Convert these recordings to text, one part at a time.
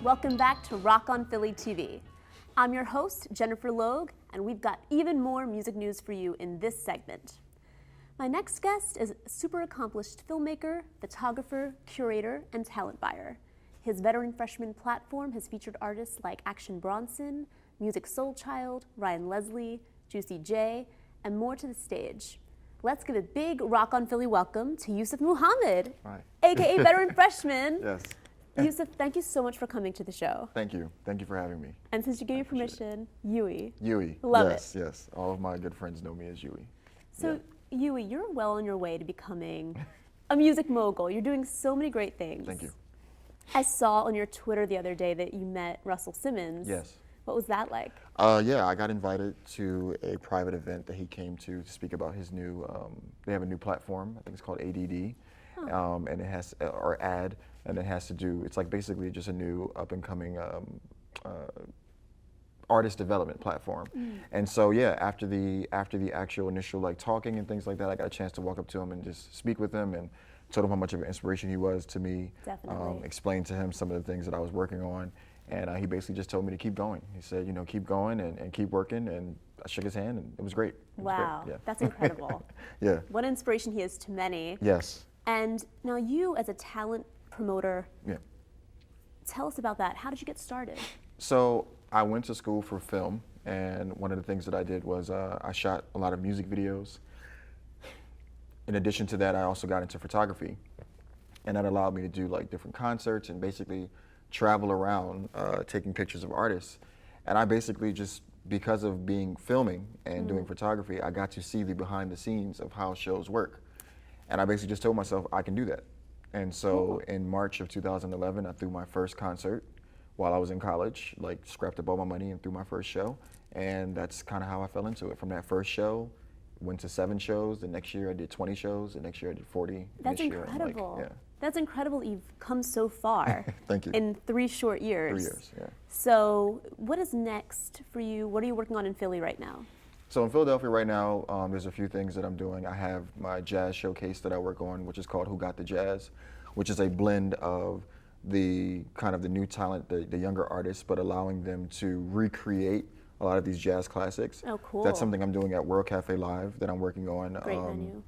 Welcome back to Rock on Philly TV. I'm your host, Jennifer Logue, and we've got even more music news for you in this segment. My next guest is a super accomplished filmmaker, photographer, curator, and talent buyer. His Veteran Freshman platform has featured artists like Action Bronson, Music Soul Child, Ryan Leslie, Juicy J, and more to the stage. Let's give a big Rock on Philly welcome to Yusuf Muhammad, Hi. aka Veteran Freshman. Yes. Yusuf, thank you so much for coming to the show. Thank you. Thank you for having me. And since you gave me permission, Yui. Yui. Love yes, it. Yes. All of my good friends know me as Yui. So, Yui, you're well on your way to becoming a music mogul. You're doing so many great things. Thank you. I saw on your Twitter the other day that you met Russell Simmons. Yes. What was that like? Yeah, I got invited to a private event that he came to speak about his new, they have a new platform, I think it's called ADD, and it has, or AD, and it has to do, it's like basically just a new up and coming artist development platform. And so yeah, after the actual initial like talking and things like that, I got a chance to walk up to him and just speak with him and told him how much of an inspiration he was to me. Definitely. Explained to him some of the things that I was working on. And he basically just told me to keep going. He said, you know, keep going and keep working. And I shook his hand and it was great. It was Wow, great. Yeah. that's incredible. Yeah. What inspiration he is to many. Yes. And now you as a talent promoter, Yeah. tell us about that. How did you get started? So I went to school for film, and one of the things that I did was I shot a lot of music videos. In addition to that, I also got into photography, and that allowed me to do like different concerts and basically travel around taking pictures of artists. And I basically just, because of being filming and doing photography, I got to see the behind the scenes of how shows work. And I basically just told myself I can do that. And so in March of 2011, I threw my first concert while I was in college, like scrapped up all my money and threw my first show. And that's kind of how I fell into it. From that first show, went to 7 shows. The next year I did 20 shows. The next year I did 40. That's this year, incredible. yeah. That's incredible that you've come so far. Thank you. In 3 short years. 3 years, yeah. So what is next for you? What are you working on in Philly right now? So in Philadelphia right now, there's a few things that I'm doing. I have my jazz showcase that I work on, which is called Who Got the Jazz, which is a blend of the kind of the new talent, the younger artists, but allowing them to recreate a lot of these jazz classics. Oh, cool. That's something I'm doing at World Cafe Live that I'm working on. Great venue.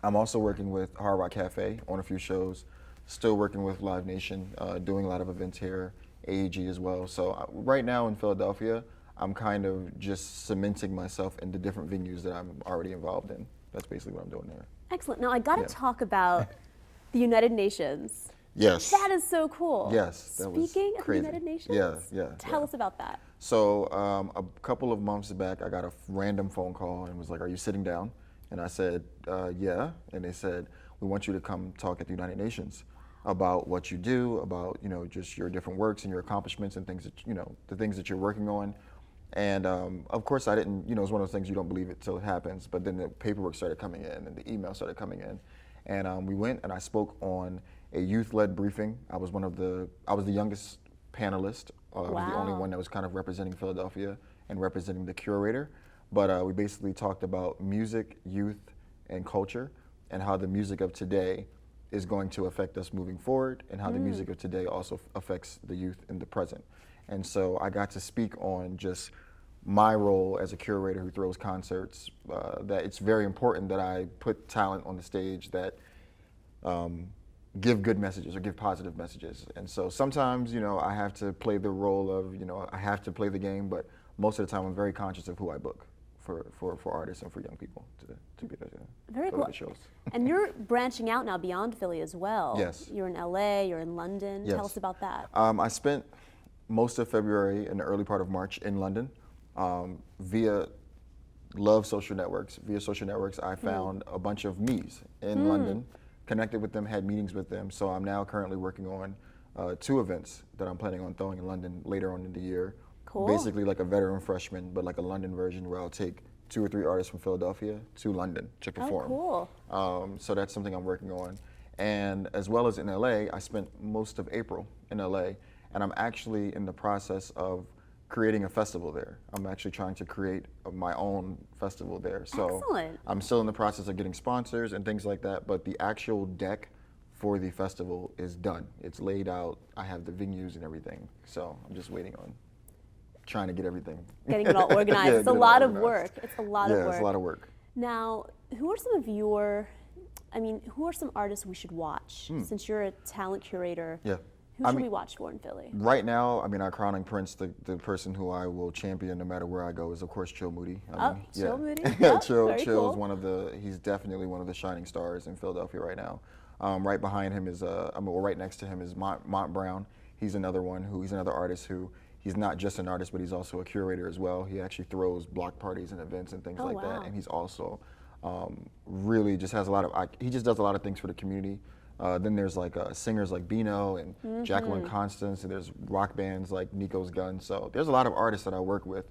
I'm also working with Hard Rock Cafe on a few shows, still working with Live Nation, doing a lot of events here, AEG as well. So right now in Philadelphia, I'm kind of just cementing myself into different venues that I'm already involved in. That's basically what I'm doing there. Excellent. Now I got to talk about the United Nations. Yes. That is so cool. Yes, that was Speaking of the crazy. United Nations, tell us about that. So a couple of months back, I got a random phone call and was like, "Are you sitting down?" And I said, "Yeah." And they said, "We want you to come talk at the United Nations about what you do, about just your different works and your accomplishments and things that the things that you're working on." And of course, I didn't. It's one of those things you don't believe it till it happens. But then the paperwork started coming in and the emails started coming in, and we went and I spoke on a youth-led briefing. I was the youngest panelist. I was the only one that was kind of representing Philadelphia and representing the curator. But we basically talked about music, youth, and culture, and how the music of today is going to affect us moving forward, and how the music of today also affects the youth in the present. And so I got to speak on just my role as a curator who throws concerts, that it's very important that I put talent on the stage that give good messages or give positive messages. And so sometimes, I have to play the role of, I have to play the game, but most of the time I'm very conscious of who I book for artists and for young people to be there. Very cool. Shows. And you're branching out now beyond Philly as well. Yes. You're in LA, you're in London. Yes. Tell us about that. I spent most of February and the early part of March in London via social networks. Via social networks, I found a bunch of me's in London, connected with them, had meetings with them. So I'm now currently working on 2 events that I'm planning on throwing in London later on in the year. Cool. Basically like a veteran freshman, but like a London version where I'll take 2 or 3 artists from Philadelphia to London to perform. Oh, cool. So that's something I'm working on. And as well as in LA, I spent most of April in LA, and I'm actually in the process of creating a festival there. I'm actually trying to create my own festival there. So Excellent. I'm still in the process of getting sponsors and things like that, but the actual deck for the festival is done. It's laid out. I have the venues and everything. So I'm just waiting on trying to get everything. Getting it all organized. Yeah, It's a lot of work. It's a lot of work. Yeah, it's a lot of work. Now, who are some artists we should watch? Since you're a talent curator, Yeah. who should we watch for in Philly? Right now, our crowning prince, the person who I will champion no matter where I go is, of course, Chill Moody. Chill Moody. Chill cool. is he's definitely one of the shining stars in Philadelphia right now. Right behind him is, right next to him is Mont Brown. He's another artist who, he's not just an artist, but he's also a curator as well. He actually throws block parties and events and things like that. And he's also really just has he just does a lot of things for the community. Then there's like singers like Bino and Jacqueline Constance, and there's rock bands like Nico's Gun. So there's a lot of artists that I work with.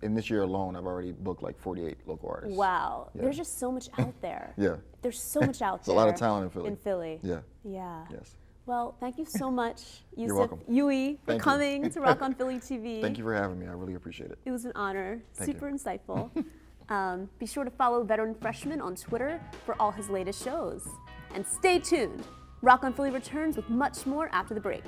In this year alone, I've already booked like 48 local artists. Wow, there's just so much out there. Yeah. There's so much out there. There's a lot of talent in Philly. Yeah. Yeah. Yes. Well, thank you so much, You're welcome. Yui, for Thank you. coming to Rock on Philly TV. Thank you for having me. I really appreciate it. It was an honor. Thank Super you. insightful. Be sure to follow Veteran Freshman on Twitter for all his latest shows. And stay tuned. Rock on Philly returns with much more after the break.